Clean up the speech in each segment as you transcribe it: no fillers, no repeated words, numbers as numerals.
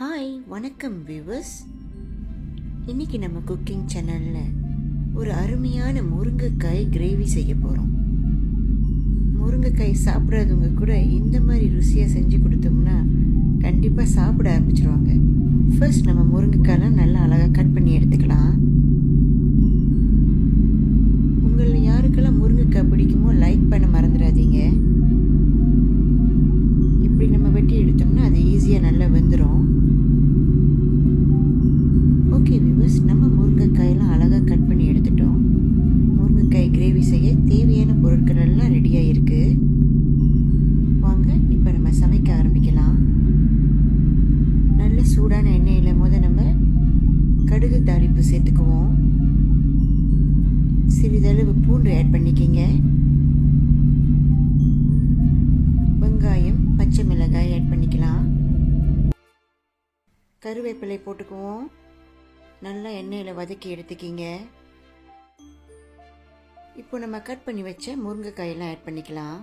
Hi, வணக்கம் viewers. இன்னைக்கு நம்ம குக்கிங் சேனலில் ஒரு அருமையான முருங்கைக்காய் கிரேவி செய்ய போகிறோம். முருங்கைக்காய் சாப்பிடாதவங்க கூட இந்த மாதிரி ருசியாக செஞ்சு கொடுத்தோம்னா கண்டிப்பாக சாப்பிட ஆரம்பிச்சிருவாங்க. ஃபர்ஸ்ட் நம்ம முருங்கைக்காயெலாம் நல்லா அழகாக கட் பண்ணி எடுத்துக்கலாம். உங்களில் யாருக்கெல்லாம் முருங்கைக்காய் பிடிக்குமோ லைக் பண்ண மறந்துடாதீங்க. இப்படி நம்ம வெட்டி எடுத்தோம்னா அது ஈஸியாக நல்லா வெந்துடும். ஓகே வியூவர்ஸ், நம்ம முருங்கைக்காயெல்லாம் அழகாக கட் பண்ணி எடுத்துட்டோம். முருங்கைக்காய் கிரேவி செய்ய தேவையான பொருட்கள் எல்லாம் ரெடியாக இருக்குது. வாங்க இப்போ நம்ம சமைக்க ஆரம்பிக்கலாம். நல்ல சூடான எண்ணெயில் நம்ம கடுகு தாளிப்பு சேர்த்துக்குவோம். சிறிதளவு பூண்டு ஆட் பண்ணிக்கிங்க. வெங்காயம், பச்சை மிளகாய் ஆட் பண்ணிக்கலாம். கருவேப்பிலை போட்டுக்குவோம். நல்லா எண்ணெயில் வதக்கி எடுத்துக்கிங்க. இப்போ நம்ம கட் பண்ணி வச்ச முருங்கைக்காயெல்லாம் ஆட் பண்ணிக்கலாம்.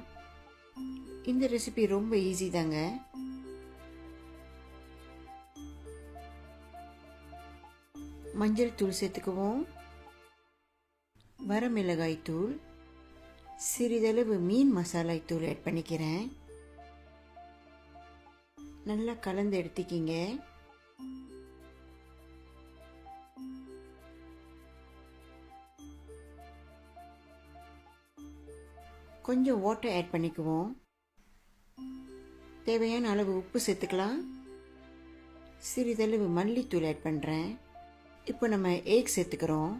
இந்த ரெசிபி ரொம்ப ஈஸி தாங்க. மஞ்சள் தூள் சேர்த்துக்குவோம். வரமிளகாய் தூள், சிறிதளவு மீன் மசாலாய் தூள் ஆட் பண்ணிக்கிறேன். நல்லா கலந்து எடுத்துக்கிங்க. கொஞ்சம் வாட்டர் ஆட் பண்ணிக்குவோம். தேவையான அளவு உப்பு சேர்த்துக்கலாம். சிறிதளவு மல்லித்தூள் ஆட் பண்ணுறேன். இப்போ நம்ம எக் சேர்த்துக்கிறோம்.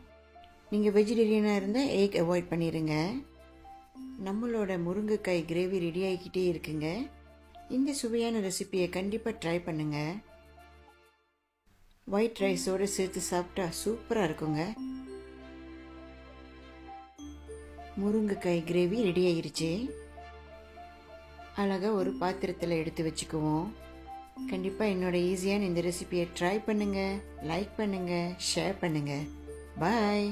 நீங்கள் வெஜிடேரியனாக இருந்தால் எக் அவாய்ட் பண்ணிடுங்க. நம்மளோட முருங்கைக்காய் கிரேவி ரெடி ஆகிக்கிட்டே இருக்குங்க. இந்த சுவையான ரெசிபியை கண்டிப்பாக ட்ரை பண்ணுங்கள். ஒயிட் ரைஸோடு சேர்த்து சாப்பிட்டா சூப்பராக இருக்குங்க. முருங்கைக்காய் கிரேவி ரெடி ஆகிருச்சு. அழகாக ஒரு பாத்திரத்தில் எடுத்து வச்சுக்குவோம். கண்டிப்பாக என்னோட ஈஸியான இந்த ரெசிபியை ட்ரை பண்ணுங்கள், லைக் பண்ணுங்கள், ஷேர் பண்ணுங்கள். பாய்.